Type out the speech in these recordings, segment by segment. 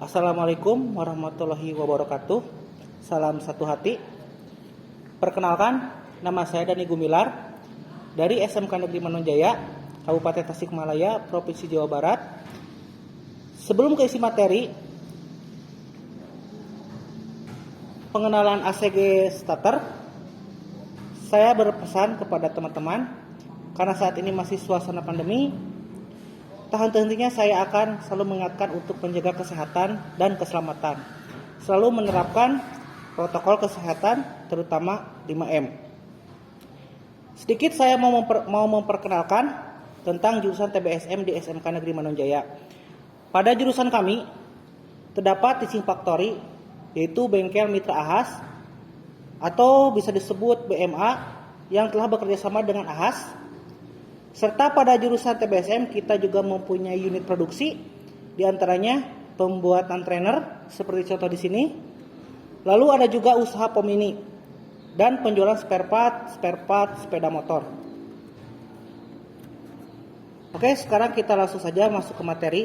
Assalamualaikum warahmatullahi wabarakatuh. Salam satu hati. Perkenalkan, nama saya Dani Gumilar dari SMK Negeri Manonjaya, Kabupaten Tasikmalaya, Provinsi Jawa Barat. Sebelum ke isi materi, pengenalan ACG Starter, saya berpesan kepada teman-teman, karena saat ini masih suasana pandemi, tak henti-hentinya saya akan selalu mengingatkan untuk menjaga kesehatan dan keselamatan. Selalu menerapkan protokol kesehatan, terutama 5M. Sedikit saya mau memperkenalkan tentang jurusan TBSM di SMK Negeri Manonjaya. Pada jurusan kami, terdapat teaching factory, yaitu bengkel mitra AHAS, atau bisa disebut BMA, yang telah bekerja sama dengan AHAS. Serta pada jurusan TBSM kita juga mempunyai unit produksi, diantaranya pembuatan trainer seperti contoh di sini. Lalu ada juga usaha pomini dan penjualan spare part sepeda motor. Oke, sekarang kita langsung saja masuk ke materi.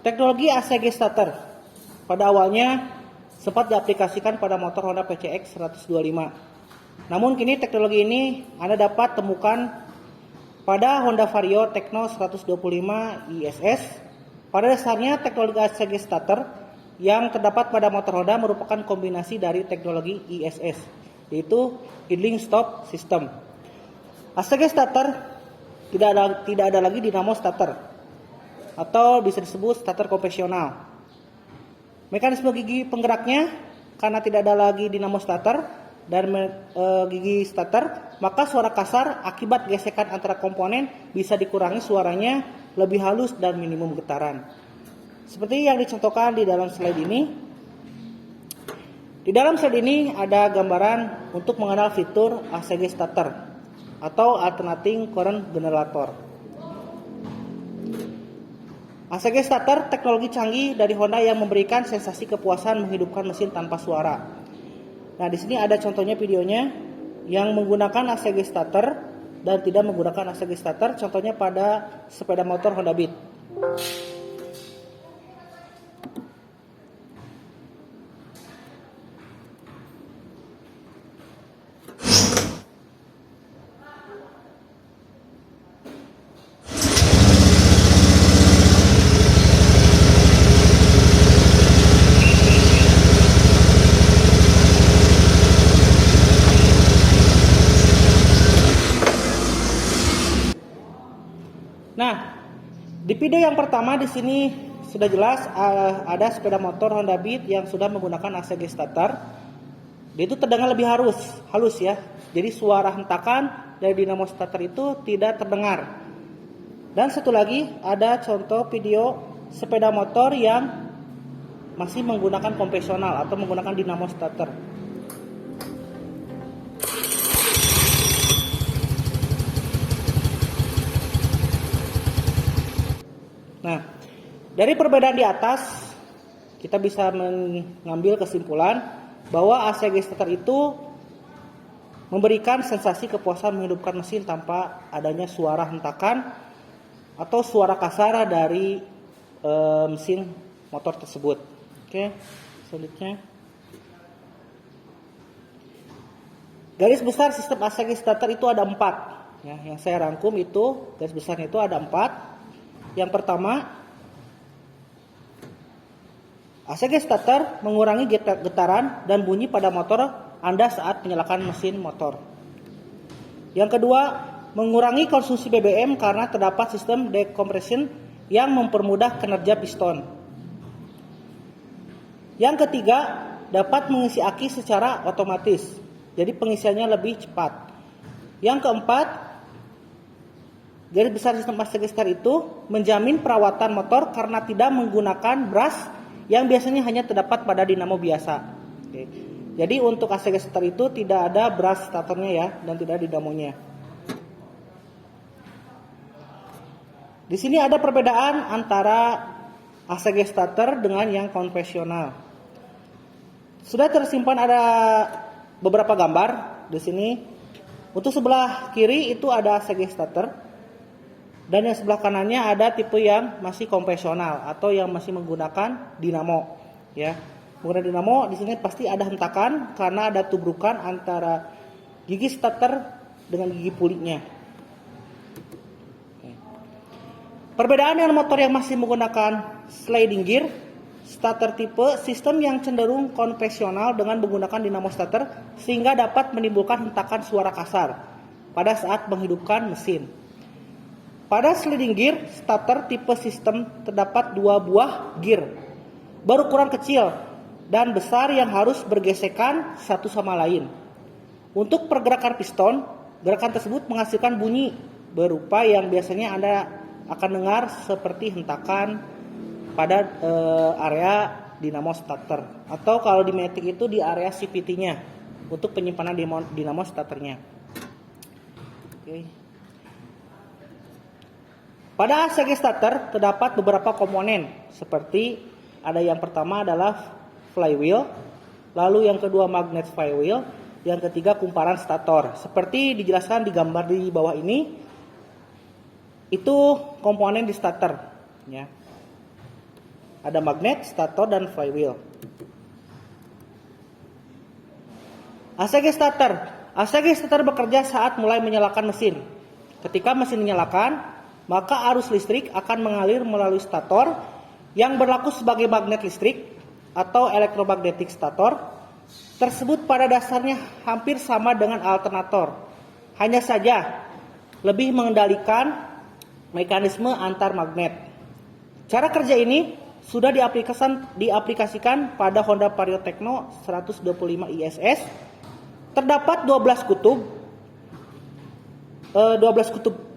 Teknologi ACG Starter pada awalnya sempat diaplikasikan pada motor Honda PCX 125. Namun kini teknologi ini Anda dapat temukan pada Honda Vario Tekno 125 ISS. Pada dasarnya teknologi ACG Starter yang terdapat pada motor Honda merupakan kombinasi dari teknologi ISS, yaitu Idling Stop System. ACG Starter tidak ada lagi dinamo starter, atau bisa disebut starter konvensional. Mekanisme gigi penggeraknya, karena tidak ada lagi dinamo starter dan gigi starter, maka suara kasar akibat gesekan antara komponen bisa dikurangi, suaranya lebih halus dan minimum getaran. Seperti yang dicontohkan di dalam slide ini. Di dalam slide ini ada gambaran untuk mengenal fitur ACG Starter atau Alternating Current Generator. ACG Starter teknologi canggih dari Honda yang memberikan sensasi kepuasan menghidupkan mesin tanpa suara. Nah, di sini ada contohnya videonya yang menggunakan ACG Starter dan tidak menggunakan ACG Starter. Contohnya pada sepeda motor Honda Beat. Nah, di video yang pertama di sini sudah jelas ada sepeda motor Honda Beat yang sudah menggunakan ACG Starter. Dia itu terdengar lebih halus ya. Jadi suara hentakan dari dinamo starter itu tidak terdengar. Dan satu lagi ada contoh video sepeda motor yang masih menggunakan konvensional atau menggunakan dinamo starter. Nah, dari perbedaan di atas, kita bisa mengambil kesimpulan bahwa ACG Starter itu memberikan sensasi kepuasan menghidupkan mesin tanpa adanya suara hentakan atau suara kasar dari mesin motor tersebut. Oke, selanjutnya. Garis besar sistem ACG Starter itu ada 4. Ya, yang saya rangkum itu garis besarnya itu ada 4. Yang pertama, ACG Starter mengurangi getaran dan bunyi pada motor Anda saat menyalakan mesin motor. Yang kedua, mengurangi konsumsi BBM karena terdapat sistem decompression yang mempermudah kinerja piston. Yang ketiga, dapat mengisi aki secara otomatis, jadi pengisiannya lebih cepat. Yang keempat, garis besar sistem ACG Starter itu menjamin perawatan motor karena tidak menggunakan brush yang biasanya hanya terdapat pada dinamo biasa. Oke. Jadi untuk ACG Starter itu tidak ada brush starternya ya, dan tidak ada dinamonya. Di sini ada perbedaan antara ACG Starter dengan yang konvensional. Sudah tersimpan ada beberapa gambar di sini. Untuk sebelah kiri itu ada ACG Starter. Dan yang sebelah kanannya ada tipe yang masih konvensional atau yang masih menggunakan dinamo. Ya, menggunakan dinamo di sini pasti ada hentakan karena ada tubrukan antara gigi starter dengan gigi pulitnya. Perbedaan dengan motor yang masih menggunakan sliding gear, starter tipe sistem yang cenderung konvensional dengan menggunakan dinamo starter sehingga dapat menimbulkan hentakan suara kasar pada saat menghidupkan mesin. Pada sliding gear starter tipe sistem terdapat dua buah gear berukuran kecil dan besar yang harus bergesekan satu sama lain. Untuk pergerakan piston, gerakan tersebut menghasilkan bunyi berupa yang biasanya Anda akan dengar seperti hentakan pada area dinamo starter, atau kalau di Matic itu di area CVT-nya untuk penyimpanan dinamo starternya. Oke. Pada ACG starter terdapat beberapa komponen seperti ada yang pertama adalah flywheel, lalu yang kedua magnet flywheel, yang ketiga kumparan stator. Seperti dijelaskan di gambar di bawah ini, itu komponen di starter, ya. Ada magnet, stator, dan flywheel. ACG starter. ACG starter bekerja saat mulai menyalakan mesin. Ketika mesin dinyalakan, maka arus listrik akan mengalir melalui stator yang berlaku sebagai magnet listrik atau elektromagnetic stator. Tersebut pada dasarnya hampir sama dengan alternator. Hanya saja lebih mengendalikan mekanisme antar magnet. Cara kerja ini sudah diaplikasikan pada Honda Vario Techno 125 ISS. Terdapat 12 kutub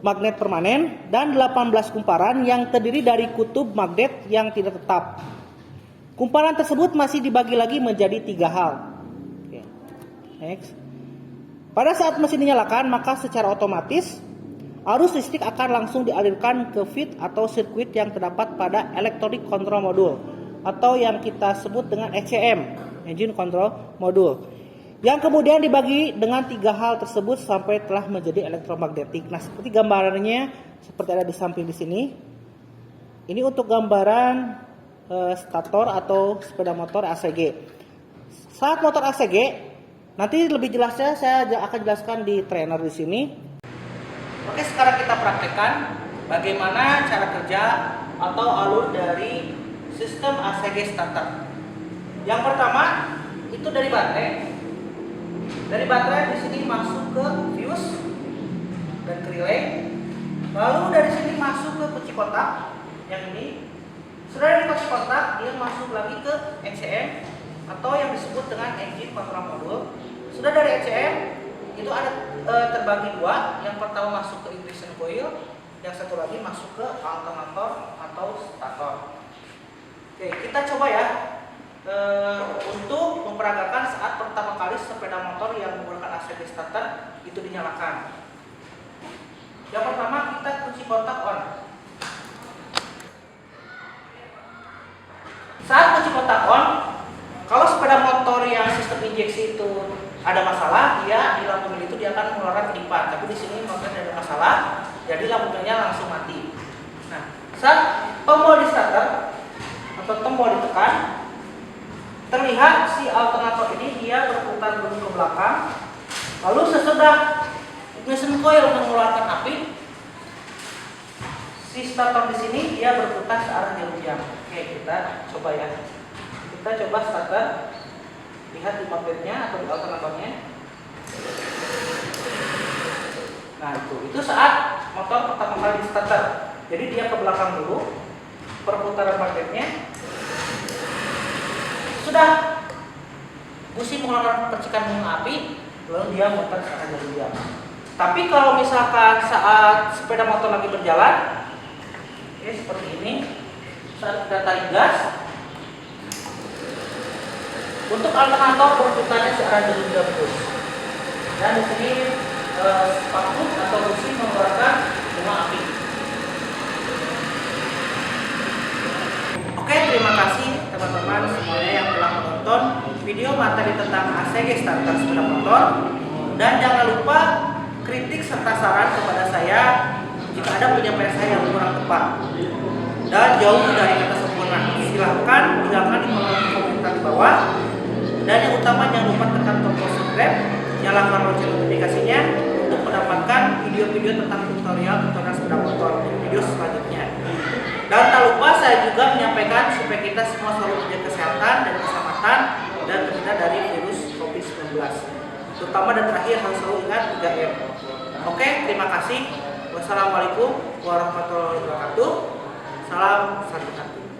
magnet permanen dan 18 kumparan yang terdiri dari kutub magnet yang tidak tetap. Kumparan tersebut masih dibagi lagi menjadi 3 hal. Oke. Next. Pada saat mesin dinyalakan, maka secara otomatis arus listrik akan langsung dialirkan ke feed atau sirkuit yang terdapat pada Electronic Control Module atau yang kita sebut dengan ECM, Engine Control Module, yang kemudian dibagi dengan 3 hal tersebut sampai telah menjadi elektromagnetik. Nah, seperti gambarannya seperti ada di samping di sini. Ini untuk gambaran stator atau sepeda motor ACG. Saat motor ACG, nanti lebih jelasnya saya akan jelaskan di trainer di sini. Oke, sekarang kita praktekkan bagaimana cara kerja atau alur dari sistem ACG starter. Yang pertama itu dari baterai. Dari baterai di sini masuk ke fuse dan ke relay. Lalu dari sini masuk ke kunci kotak yang ini. Sudah dari kunci kotak dia masuk lagi ke ECM atau yang disebut dengan Engine Control Module. Sudah dari ECM itu ada terbagi 2. Yang pertama masuk ke ignition coil, yang satu lagi masuk ke alternator atau stator. Oke, kita coba ya untuk memperagakan saat pertama kali sepeda motor yang menggunakan ACG starter itu dinyalakan. Yang pertama kita kunci kontak on. Saat kunci kontak on, kalau sepeda motor yang sistem injeksi itu ada masalah, dia di lampu merah itu dia akan mengeluarkan kedipan. Tapi di sini motornya ada masalah, jadi lampu merahnya langsung mati. Nah, saat tombol di starter atau tombol ditekan, terlihat si alternator ini dia berputar dulu ke belakang. Lalu sesudah ignition coil mengeluarkan api, si starter di sini dia berputar searah jarum jam. Oke, kita coba ya. Kita coba starter. Lihat di magnetnya atau di alternatornya. Nah, itu saat motor pertama kali di starter. Jadi dia ke belakang dulu, perputaran magnetnya. Sudah busi mengeluarkan percikan bunga api, lalu dia muter ke arah jarum jam. Tapi kalau misalkan saat sepeda motor lagi berjalan, oke, seperti ini, saat kita tarik gas, untuk alternator berputarnya searah jarum jam terus. Dan di sini spakut atau busi mengeluarkan bunga api. Oke, terima kasih teman-teman semuanya yang telah menonton video materi tentang ACG starter sepeda motor. Dan jangan lupa kritik serta saran kepada saya. Jika jika ada penyampaian saya yang kurang tepat dan jauh dari kata sempurna, silahkan tinggalkan di kolom komentar di bawah. Dan yang utama jangan lupa tekan tombol subscribe, nyalakan lonceng notifikasinya untuk mendapatkan video-video tentang tutorial sepeda motor di video selanjutnya. Dan tak lupa saya juga menyampaikan supaya kita semua selalu menjaga kesehatan dan keselamatan dan terhindar dari virus COVID-19. Terutama dan terakhir harus selalu ingat 3M. Oke, terima kasih. Wassalamualaikum warahmatullahi wabarakatuh. Salam satu hati.